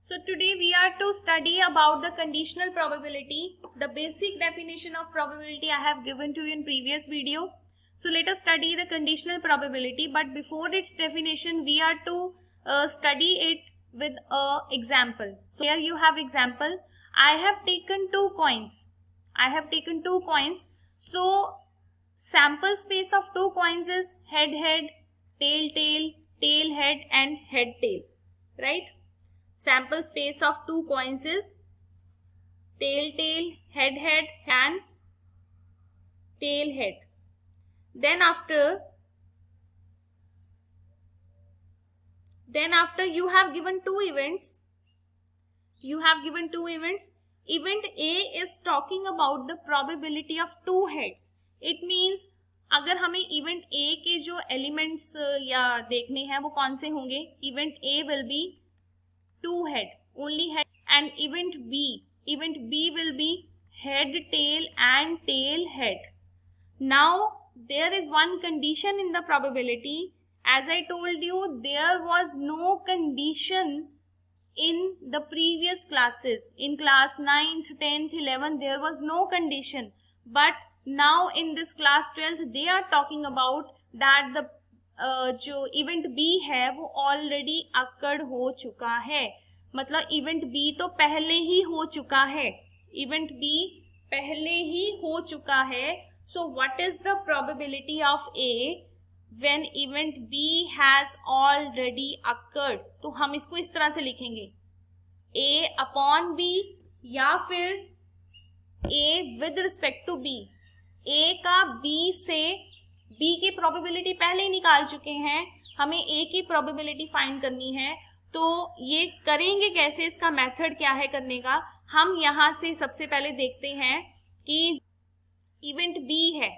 So today we are to study about the conditional probability. The basic definition of probability I have given to you in previous video. So let us study the conditional probability, but before its definition we are to study it with a example. So here you have example. I have taken two coins. So sample space of two coins is head head, tail tail, tail head and head tail, right? Sample space of two coins is tail tail, head head and tail head. Then after you have given two events. Event A is talking about the probability of two heads. It means अगर हमें event A के जो elements या देखने हैं वो कौन से होंगे, event A will be two head, only head, and event B will be head tail and tail head. Now there is one condition in the probability. As I told you, there was no condition in the previous classes. In class 9th, 10th, 11th there was no condition, but now in this class 12th they are talking about that the जो event B है वो already occurred हो चुका है. मतलब event B तो पहले ही हो चुका है. So what is the probability of A when event B has already occurred? तो हम इसको इस तरह से लिखेंगे, ए अपॉन बी या फिर A with respect to B. A का बी से, बी की प्रोबेबिलिटी पहले ही निकाल चुके हैं, हमें ए की प्रोबेबिलिटी फाइंड करनी है. तो ये करेंगे कैसे, इसका मेथड क्या है करने का? हम यहाँ से सबसे पहले देखते हैं कि इवेंट बी है,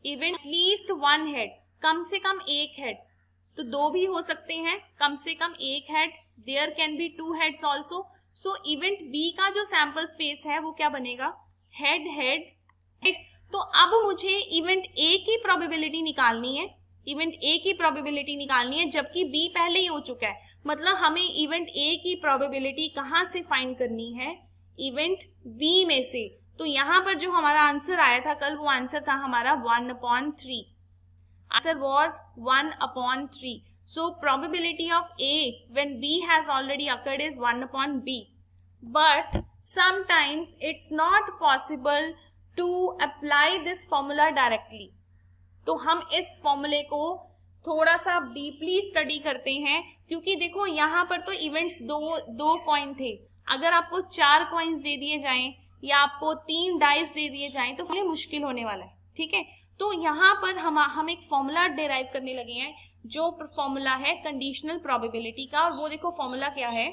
इवेंट लीस्ट वन हेड, कम से कम एक हेड, तो दो भी हो सकते हैं, कम से कम एक head, there can be two heads also. So event B का जो सैंपल स्पेस है वो क्या बनेगा, हेड हेड. तो अब मुझे इवेंट ए की प्रोबेबिलिटी निकालनी है, जबकि बी पहले ही हो चुका है. मतलब हमें इवेंट ए की प्रोबेबिलिटी कहाँ से फाइंड करनी है, इवेंट बी में से. तो यहाँ पर जो हमारा आंसर आया था कल, वो आंसर था हमारा 1/3. Answer was 1/3. So probability of A when B has already occurred is 1/b. But sometimes it's not possible to apply this formula directly. तो हम इस फॉर्मूले को थोड़ा सा डीपली स्टडी करते हैं, क्योंकि देखो यहाँ पर तो इवेंट्स दो कॉइन थे. अगर आपको 4 कॉइन्स दे दिए जाएं या आपको 3 डाइस दे दिए जाएं तो फिर मुश्किल होने वाला है. ठीक है, तो यहाँ पर हम एक फॉर्मूला डिराइव करने लगे हैं, जो फॉर्मूला है कंडीशनल प्रोबेबिलिटी का. और वो देखो फॉर्मूला क्या है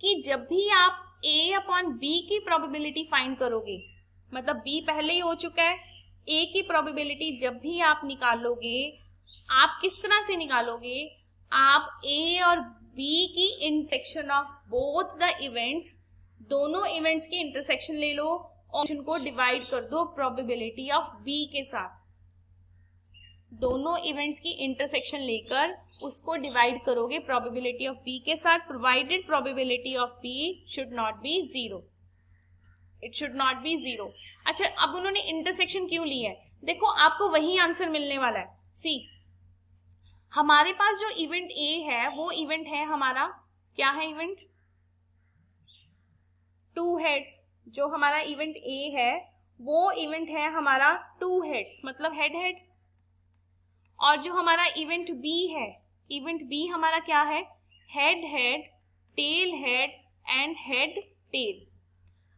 कि जब भी आप a अपॉन बी की प्रोबेबिलिटी फाइंड करोगे, मतलब b पहले ही हो चुका है, a की प्रोबेबिलिटी जब भी आप निकालोगे, आप किस तरह से निकालोगे, आप a और b की intersection of both the events, दोनों इवेंट्स की इंटरसेक्शन ले लो और उनको डिवाइड कर दो प्रोबेबिलिटी ऑफ b के साथ. दोनों इवेंट्स की इंटरसेक्शन लेकर उसको डिवाइड करोगे प्रोबेबिलिटी ऑफ b के साथ, provided probability of b should not be 0. It should not be 0. अच्छा, अब उन्होंने इंटरसेक्शन क्यों ली है? देखो आपको वही आंसर मिलने वाला है. सी, हमारे पास जो इवेंट ए है वो इवेंट है हमारा, क्या है इवेंट, टू हेड्स. जो हमारा इवेंट ए है वो इवेंट है हमारा टू हेड्स, मतलब हेड हेड. और जो हमारा इवेंट बी है, इवेंट बी हमारा क्या है, head head, tail head and head tail.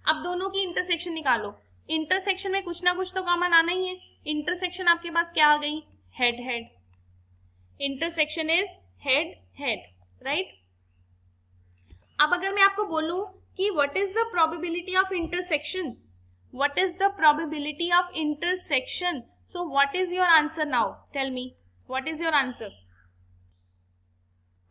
अब दोनों की इंटरसेक्शन निकालो. इंटरसेक्शन में कुछ ना कुछ तो कॉमन आना ही है. इंटरसेक्शन आपके पास क्या आ गई, head head. Intersection is head head, right. अब अगर मैं आपको बोलूं कि what is the probability of intersection, so what is your answer now, tell me what is your answer.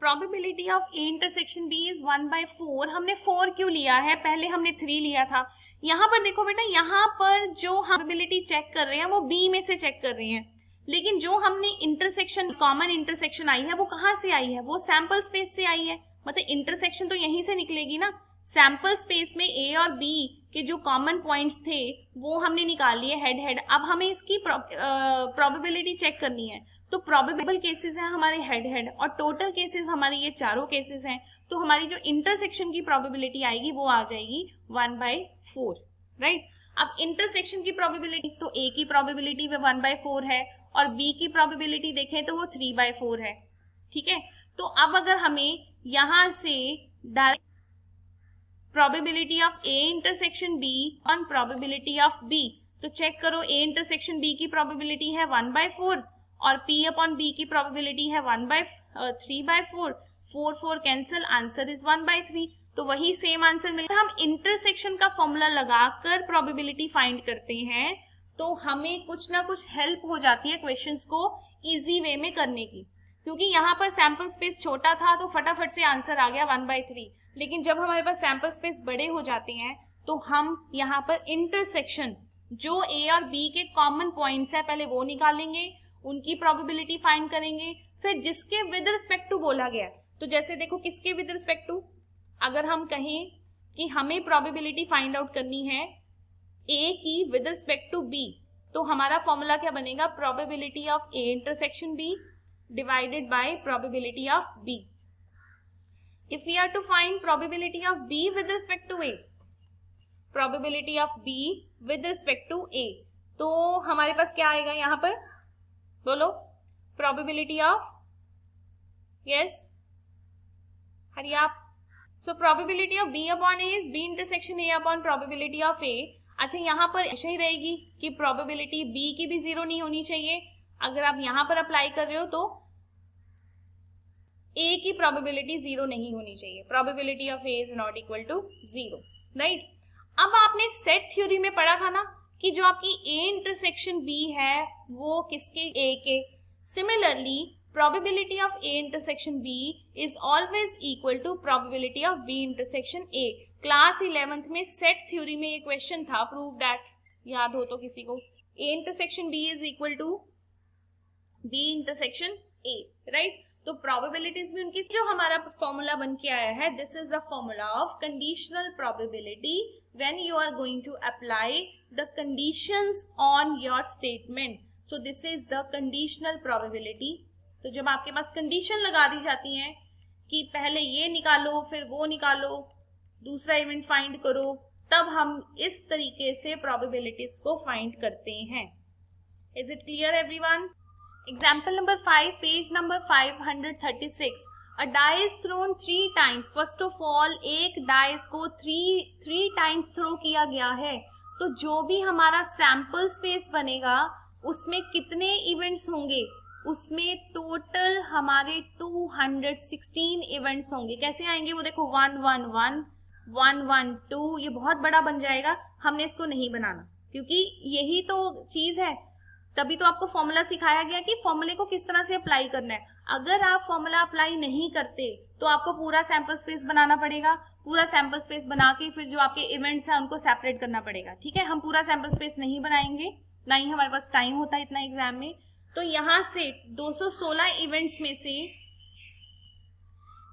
Probability of A intersection B is 1/4. हमने 4 क्यों लिया है, पहले हमने 3 लिया था. यहाँ पर देखो बेटा, यहाँ पर जो हम प्रोबेबिलिटी चेक कर रहे हैं वो बी में से चेक कर रहे हैं, लेकिन जो हमने इंटरसेक्शन, कॉमन इंटरसेक्शन आई है वो कहाँ से आई है, वो सैंपल स्पेस से आई है. मतलब इंटरसेक्शन तो यहीं से निकलेगी ना। सैंपल स्पेस में ए और बी के जो कॉमन पॉइंट्स थे वो हमने निकाल लिए हेड हेड। अब हमें इसकी प्रोबेबिलिटी चेक करनी है। तो प्रोबेबल केसेस हैं हमारे हेड हेड और टोटल केसेस हमारे ये चारों केसेस हैं। तो हमारी जो इंटरसेक्शन की प्रोबेबिलिटी आएगी वो आ जाएगी 1/4, राइट। अब इंटरसेक्शन की प्रोबेबिलिटी, तो ए की प्रोबेबिलिटी 1/4 है और बी की प्रोबेबिलिटी देखें तो वो 3/4 है, ठीक है। तो अब अगर हमें यहां से direct probability of A intersection B on probability of B, तो चेक करो ए इंटरसेक्शन बी की प्रोबेबिलिटी है 1/4 और पी अपॉन बी की प्रोबेबिलिटी है 3/4। 4 कैंसिल, आंसर इज 1/3। तो वही सेम आंसर मिलता है। हम इंटरसेक्शन का फॉर्मूला लगाकर प्रोबेबिलिटी फाइंड करते हैं तो हमें कुछ ना कुछ हेल्प हो जाती है क्वेश्चंस को इजी वे में करने की, क्योंकि यहाँ पर सैंपल स्पेस छोटा था तो फटाफट से आंसर आ गया 1/3। लेकिन जब हमारे पास सैंपल स्पेस बड़े हो जाते हैं तो हम यहाँ पर इंटरसेक्शन जो ए और बी के कॉमन पॉइंट्स है पहले वो निकालेंगे, उनकी प्रोबेबिलिटी फाइंड करेंगे, फिर जिसके विद रिस्पेक्ट टू बोला गया। तो जैसे देखो किसके विद रिस्पेक्ट टू, अगर हम कहें कि हमें प्रोबेबिलिटी फाइंड आउट करनी है ए की विद रिस्पेक्ट टू बी, तो हमारा फॉर्मूला क्या बनेगा, probability of A intersection B divided by probability of B. If we are to find probability of B with respect to A, probability of B with respect to A, तो हमारे पास क्या आएगा यहाँ पर, बोलो, probability of, yes, हरी आप, so probability of B upon A is B intersection A upon probability of A। अच्छा, यहाँ पर ऐसा ही रहेगी कि probability B की भी 0 नहीं होनी चाहिए। अगर आप यहाँ पर अप्लाई कर रहे हो तो A की प्रोबेबिलिटी 0 नहीं होनी चाहिए, probability of A is not equal to 0, right. अब आपने सेट थ्योरी में पढ़ा था ना कि जो आपकी A इंटरसेक्शन B है वो किसके, A के। Similarly probability of A intersection B is always equal to probability of B intersection A। Class 11th में सेट थ्योरी में ये क्वेश्चन था, प्रूव दैट, याद हो तो किसी को। A intersection B is equal to B intersection A, right. तो प्रोबेबिलिटीज भी उनकी, जो हमारा फॉर्मूला बन के आया है, this is the formula of conditional probability when you are going to apply the conditions on your statement. So this is the conditional probability. तो जब आपके पास कंडीशन लगा दी जाती हैं कि पहले ये निकालो फिर वो निकालो, दूसरा इवेंट फाइंड करो, तब हम इस तरीके से प्रोबेबिलिटीज को फाइंड करते हैं। Is it clear everyone? Example number 5, page number 536. A die is thrown 3 times. First of all, एक डाइस को 3 times थ्रो किया गया है, तो जो भी हमारा सैंपल स्पेस बनेगा उसमें कितने इवेंट्स होंगे, उसमें टोटल हमारे 216 इवेंट्स होंगे। कैसे आएंगे वो देखो, 1 1 1 1 1 2, ये बहुत बड़ा बन जाएगा। हमने इसको नहीं बनाना क्योंकि यही तो चीज है, तभी तो आपको फॉर्मूला सिखाया गया कि फॉर्मूले को किस तरह से अप्लाई करना है। अगर आप फॉर्मूला अप्लाई नहीं करते तो आपको पूरा सैंपल स्पेस बनाना पड़ेगा, पूरा सैंपल स्पेस बना के फिर जो आपके इवेंट्स हैं उनको सेपरेट करना पड़ेगा, ठीक है। हम पूरा सैंपल स्पेस नहीं बनाएंगे, ना ही हमारे पास टाइम होता है इतना एग्जाम में। तो यहाँ से 216 इवेंट्स में से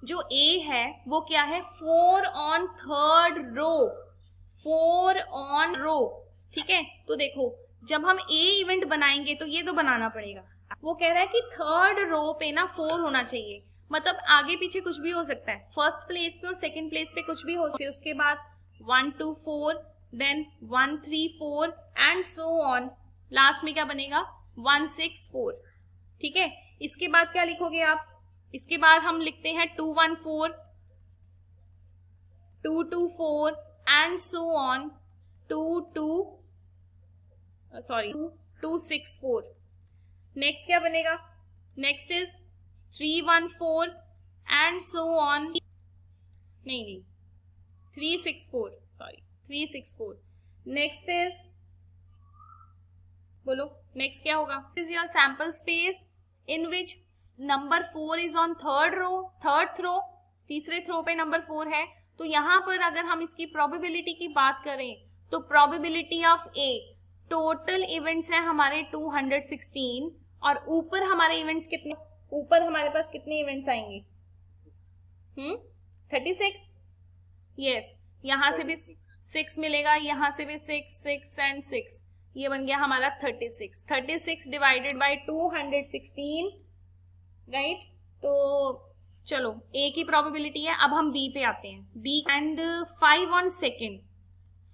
जो ए है वो क्या है, 4 on 3rd रो, 4 on रो, ठीक है। तो देखो जब हम ए इवेंट बनाएंगे तो ये तो बनाना पड़ेगा। वो कह रहा है कि 3rd रो पे ना 4 होना चाहिए, मतलब आगे पीछे कुछ भी हो सकता है, फर्स्ट प्लेस पे और सेकंड प्लेस पे कुछ भी हो सकता है। उसके बाद 1 2 4, then 1 3 4 and so on, last में क्या बनेगा 1 6 4, ठीक है। इसके बाद क्या लिखोगे आप, इसके बाद हम लिखते हैं 2 1 4, 2 2 4 एंड सो ऑन, 2 2 6 4। नेक्स्ट क्या बनेगा, next is 3 1 4 and so on, नहीं 3 6 4, सॉरी 3 6 4। नेक्स्ट इज, बोलो नेक्स्ट क्या होगा, is your sample space in which number 4 is on 3rd row, 3rd throw, तीसरे थ्रो पे नंबर 4 है। तो यहाँ पर अगर हम इसकी प्रोबेबिलिटी की बात करें तो probability of A, total events हैं हमारे 216 और ऊपर हमारे इवेंट्स कितने, ऊपर हमारे पास कितने इवेंट्स आएंगे, 36, यस, यहाँ से भी 6 मिलेगा, यहाँ से भी 6, 6 एंड 6, ये बन गया हमारा 36। 36 डिवाइडेड बाय 216, राइट। तो चलो ए की प्रोबेबिलिटी है। अब हम बी पे आते हैं, B and 5 on second,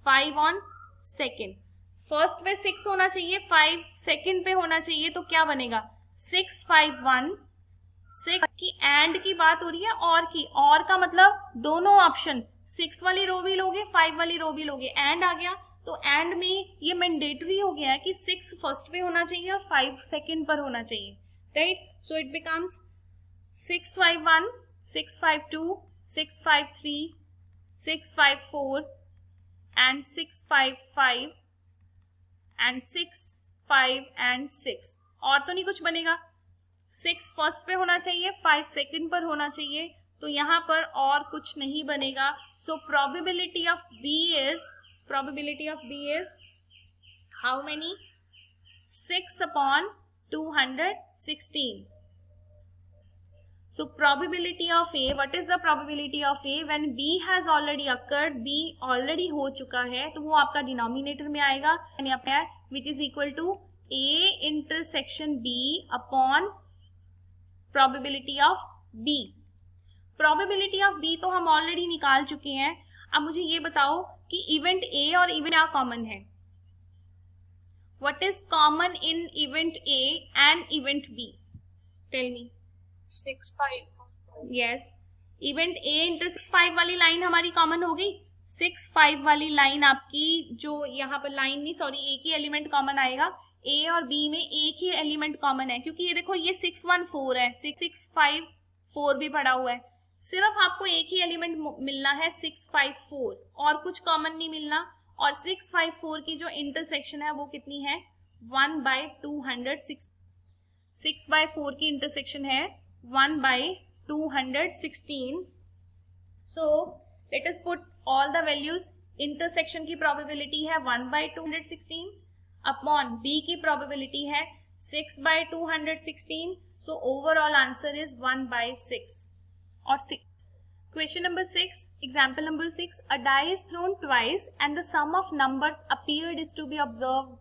5 on second, first पे 6 होना चाहिए, 5 सेकेंड पे होना चाहिए, तो क्या बनेगा 6 5 1 6 की एंड की बात हो रही है, और का मतलब दोनों ऑप्शन, 6 वाली रो भी लोगे 5 वाली रो भी लोगे, एंड आ गया, तो एंड में ये मैंडेटरी हो गया है कि 6 फर्स्ट पे होना चाहिए और 5 सेकेंड पर होना चाहिए, right. So it becomes 6 5 1 6 5 2 6 5 3 6 5 4 and 6 5 5 and 6 5 and 6, और तो नहीं कुछ बनेगा, 6 फर्स्ट पे होना चाहिए, 5 सेकेंड पर होना चाहिए, तो यहाँ पर और कुछ नहीं बनेगा। So probability of B is how many, 6 upon 216. So probability of A, what is the probability of A when B has already occurred, B already हो चुका है, तो वो आपका डिनोमिनेटर में आएगा, यहाँ पे है which is equal to A intersection B upon probability of B. probability of B तो हम ऑलरेडी निकाल चुके हैं। अब मुझे ये बताओ कि इवेंट A और इवेंट क्या कॉमन है, what is common in event A and event B? Tell me. 6 5, yes, event A inter 6 5 वाली लाइन हमारी कॉमन हो गई, 6 5 वाली लाइन आपकी, जो यहाँ पर लाइन नहीं सॉरी एक ही एलिमेंट कॉमन आएगा, ए और बी में एक ही एलिमेंट कॉमन है, क्योंकि ये देखो ये 6 1 4 है, 6 6 5 4 भी पड़ा हुआ है, सिर्फ आपको एक ही एलिमेंट मिलना है 6 5 4, और कुछ कॉमन नहीं मिलना, और 6 5 4 की जो इंटरसेक्शन है वो कितनी है 1/216, 6/4 की इंटरसेक्शन है 1/216. So let us put all the values. Intersection की प्रोबेबिलिटी है 1/216 अपॉन बी की प्रोबेबिलिटी है 6/216. So overall answer is 1/6. और question number 6, example number 6, a die is thrown twice and the sum of numbers appeared is to be observed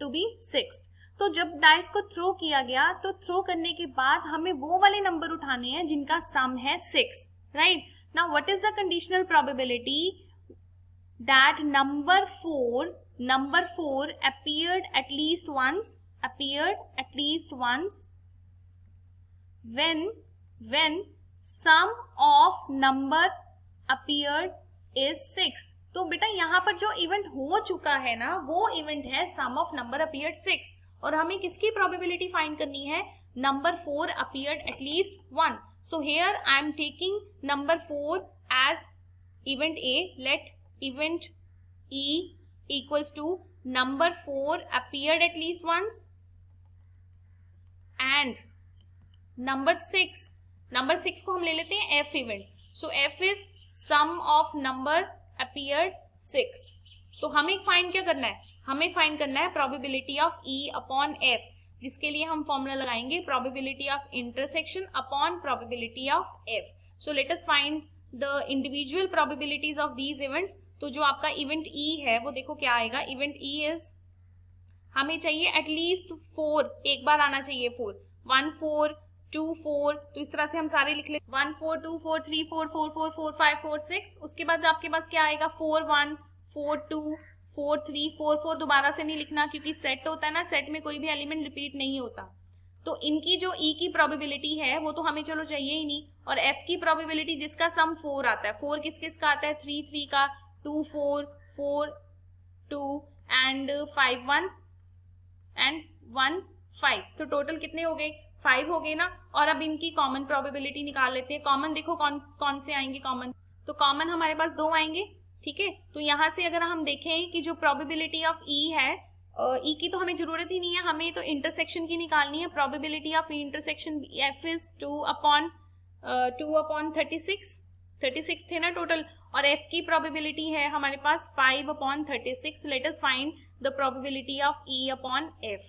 to be 6. तो जब dice को throw किया गया, तो थ्रो करने के बाद हमें वो वाले नंबर उठाने हैं जिनका सम है 6, right. Now what is the conditional probability that number 4 appeared at least once when sum of number appeared is 6. तो बेटा यहाँ पर जो इवेंट हो चुका है ना, वो इवेंट है सम ऑफ नंबर appeared 6, और हमें किसकी प्रोबेबिलिटी फाइंड करनी है, number 4 appeared at least 1. So here I am taking number 4 as event A. Let event E equals to number 4 appeared at least once and number 6 को हम ले लेते हैं F event. So F is sum of number appeared 6. तो हमें find क्या करना है, हमें फाइंड करना है probability of E upon F, जिसके लिए हम फॉर्मूला लगाएंगे probability of intersection upon probability of F. So let us find the individual probabilities of these events. तो जो आपका इवेंट E है वो देखो क्या आएगा, इवेंट E इज हमें चाहिए एटलीस्ट 4, एक बार आना चाहिए 4, 1 4 2 4, तो इस तरह से हम सारे लिख लेते 1 4 2 4 3 4 4 4 4 5 4 6. उसके बाद आपके पास क्या आएगा 4 1 4 2 4 3 4 4. दोबारा से नहीं लिखना क्योंकि सेट होता है ना, सेट में कोई भी एलिमेंट रिपीट नहीं होता. तो इनकी जो E की प्रोबेबिलिटी है वो तो हमें चलो चाहिए ही नहीं, और F की प्रोबेबिलिटी जिसका सम 4 आता है, 4 किस किस का आता है 3 3 का, 2 4 4 2 एंड 5 1 एंड 1 5. तो टोटल कितने हो गए 5 हो गए ना. और अब इनकी कॉमन प्रोबेबिलिटी निकाल लेते हैं. कॉमन देखो कौन से आएंगे कॉमन, तो कॉमन हमारे पास 2 आएंगे, ठीक है. तो यहाँ से अगर हम देखें कि जो प्रोबेबिलिटी ऑफ E है, E की तो हमें जरूरत ही नहीं है, हमें तो इंटरसेक्शन की निकालनी है. Probability of intersection F is 2 upon 36 थे ना टोटल, और F की प्रोबेबिलिटी है हमारे पास 5 upon 36. Let us find the probability of E upon F.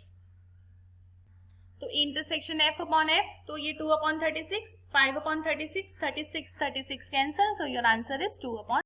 तो इंटरसेक्शन f अपॉन f, तो ये 2 upon 36, 5 upon 36, 36 36 cancel, so your answer is 2 upon